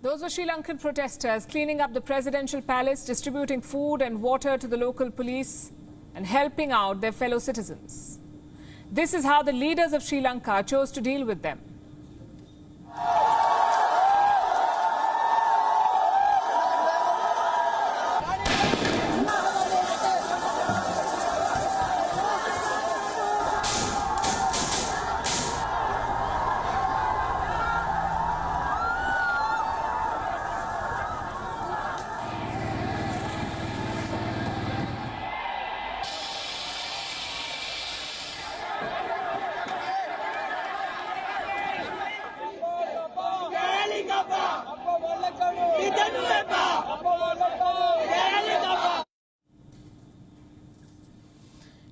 Those were Sri Lankan protesters cleaning up the presidential palace, distributing food and water to the local police and helping out their fellow citizens. This is how the leaders of Sri Lanka chose to deal with them.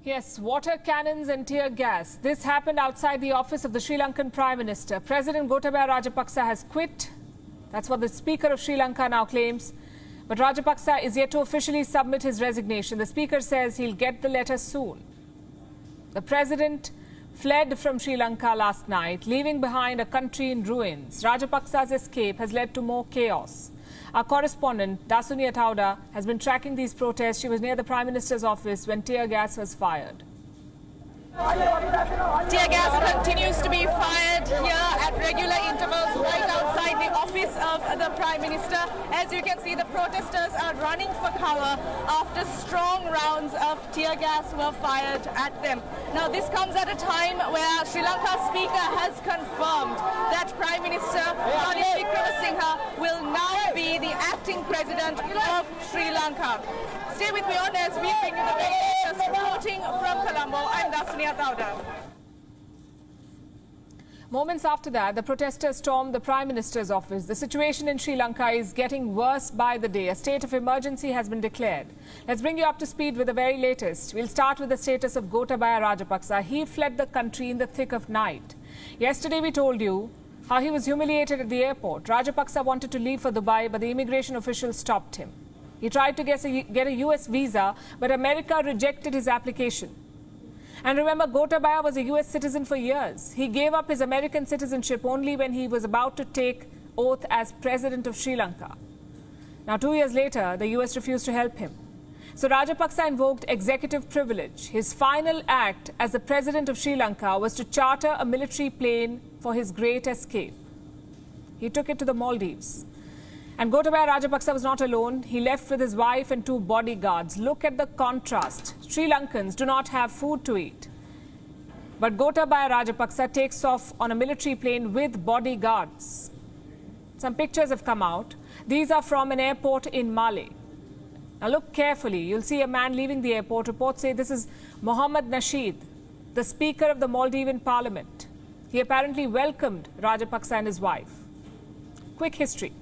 Yes, water cannons and tear gas. This happened outside the office of the Sri Lankan Prime Minister. President Gotabaya Rajapaksa has quit. That's what the Speaker of Sri Lanka now claims. But Rajapaksa is yet to officially submit his resignation. The Speaker says he'll get the letter soon. The President fled from Sri Lanka last night, leaving behind a country in ruins. Rajapaksa's escape has led to more chaos. Our correspondent, Dasuni Atauda, has been tracking these protests. She was near the Prime Minister's office when tear gas was fired. Tear gas continues to be fired here at regular intervals right outside the office of the Prime Minister. As you can see, the protesters are running for cover after strong rounds of tear gas were fired at them. Now, this comes at a time where Sri Lanka's Speaker has confirmed that Prime Minister Ranil Wickremesinghe will now be the acting President of Sri Lanka. Stay with me on as we bring you the very latest. Reporting from Colombo, I'm Dasuni Atauda. Moments after that, the protesters stormed the Prime Minister's office. The situation in Sri Lanka is getting worse by the day. A state of emergency has been declared. Let's bring you up to speed with the very latest. We'll start with the status of Gotabaya Rajapaksa. He fled the country in the thick of night. Yesterday we told you how he was humiliated at the airport. Rajapaksa wanted to leave for Dubai, but the immigration officials stopped him. He tried to get a US visa, but America rejected his application. And remember, Gotabaya was a US citizen for years. He gave up his American citizenship only when he was about to take oath as president of Sri Lanka. Now, 2 years later, the US refused to help him. So Rajapaksa invoked executive privilege. His final act as the president of Sri Lanka was to charter a military plane for his great escape. He took it to the Maldives. And Gotabaya Rajapaksa was not alone. He left with his wife and 2 bodyguards. Look at the contrast. Sri Lankans do not have food to eat. But Gotabaya Rajapaksa takes off on a military plane with bodyguards. Some pictures have come out. These are from an airport in Male. Now look carefully. You'll see a man leaving the airport. Reports say this is Mohammad Nasheed, the Speaker of the Maldivian Parliament. He apparently welcomed Rajapaksa and his wife. Quick history.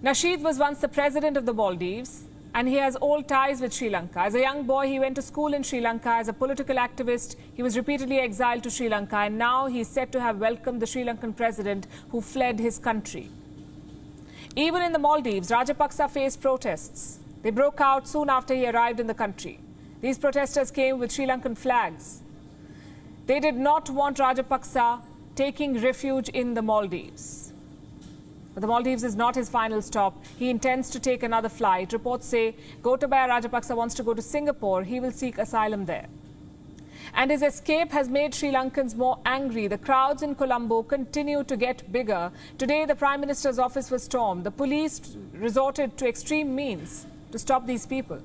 Nasheed was once the president of the Maldives, and he has old ties with Sri Lanka. As a young boy, he went to school in Sri Lanka. As a political activist, he was repeatedly exiled to Sri Lanka, and now he's said to have welcomed the Sri Lankan president who fled his country. Even in the Maldives, Rajapaksa faced protests. They broke out soon after he arrived in the country. These protesters came with Sri Lankan flags. They did not want Rajapaksa taking refuge in the Maldives. But the Maldives is not his final stop. He intends to take another flight. Reports say Gotabaya Rajapaksa wants to go to Singapore. He will seek asylum there. And his escape has made Sri Lankans more angry. The crowds in Colombo continue to get bigger. Today, the Prime Minister's office was stormed. The police resorted to extreme means to stop these people.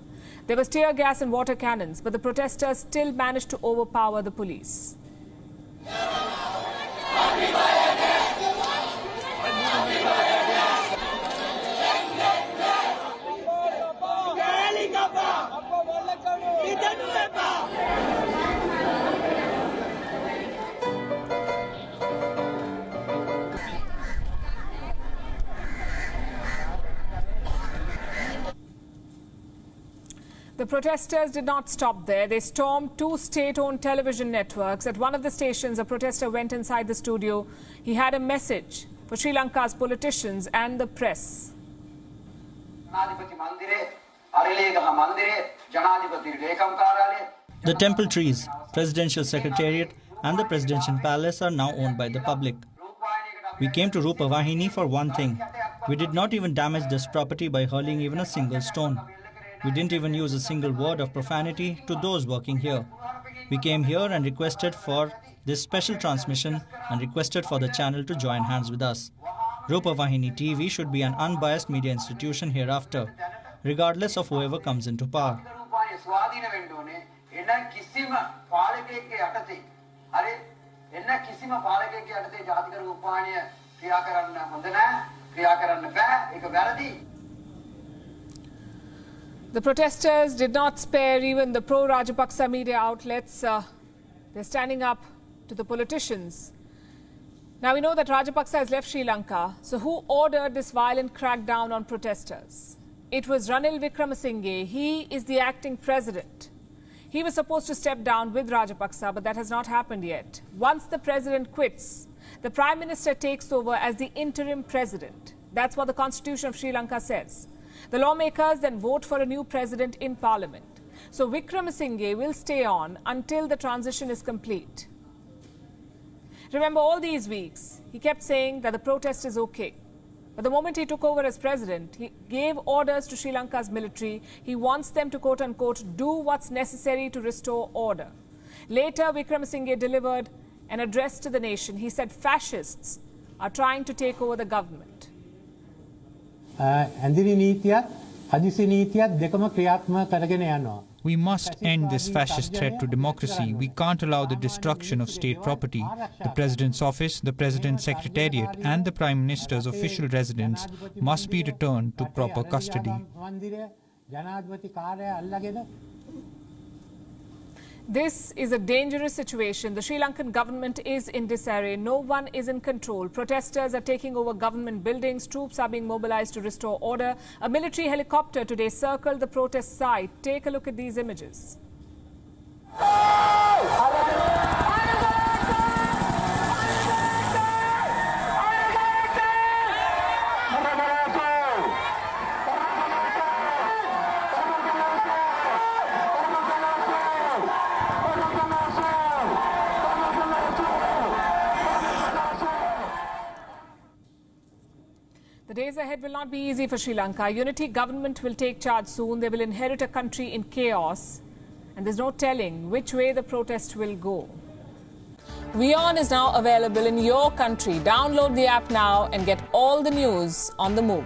There was tear gas and water cannons, but the protesters still managed to overpower the police. The protesters did not stop there. They stormed 2 state-owned television networks. At one of the stations, a protester went inside the studio. He had a message for Sri Lanka's politicians and the press. The temple trees, presidential secretariat and the presidential palace are now owned by the public. We came to Rupavahini for one thing, We did not even damage this property by hurling even a single stone. We didn't even use a single word of profanity to those working here. We came here and requested for this special transmission and requested for the channel to join hands with us. Rupavahini TV should be an unbiased media institution hereafter, regardless of whoever comes into power. The protesters did not spare even the pro-Rajapaksa media outlets. They're standing up to the politicians. Now we know that Rajapaksa has left Sri Lanka. So who ordered this violent crackdown on protesters? It was Ranil Wickremesinghe. He is the acting president. He was supposed to step down with Rajapaksa, but that has not happened yet. Once the president quits, the Prime Minister takes over as the interim president. That's what the Constitution of Sri Lanka says. The lawmakers then vote for a new president in Parliament. So Wickremesinghe will stay on until the transition is complete. Remember, all these weeks, he kept saying that the protest is okay. But the moment he took over as president, he gave orders to Sri Lanka's military. He wants them to, quote-unquote, do what's necessary to restore order. Later, Wickremesinghe delivered an address to the nation. He said fascists are trying to take over the government. We must end this fascist threat to democracy. We can't allow the destruction of state property. The President's office, the President's Secretariat and the Prime Minister's official residence must be returned to proper custody. This is a dangerous situation. The Sri Lankan government is in disarray. No one is in control. Protesters are taking over government buildings. Troops are being mobilized to restore order. A military helicopter today circled the protest site. Take a look at these images. The days ahead will not be easy for Sri Lanka. Unity government will take charge soon. They will inherit a country in chaos. And there's no telling which way the protest will go. WION is now available in your country. Download the app now and get all the news on the move.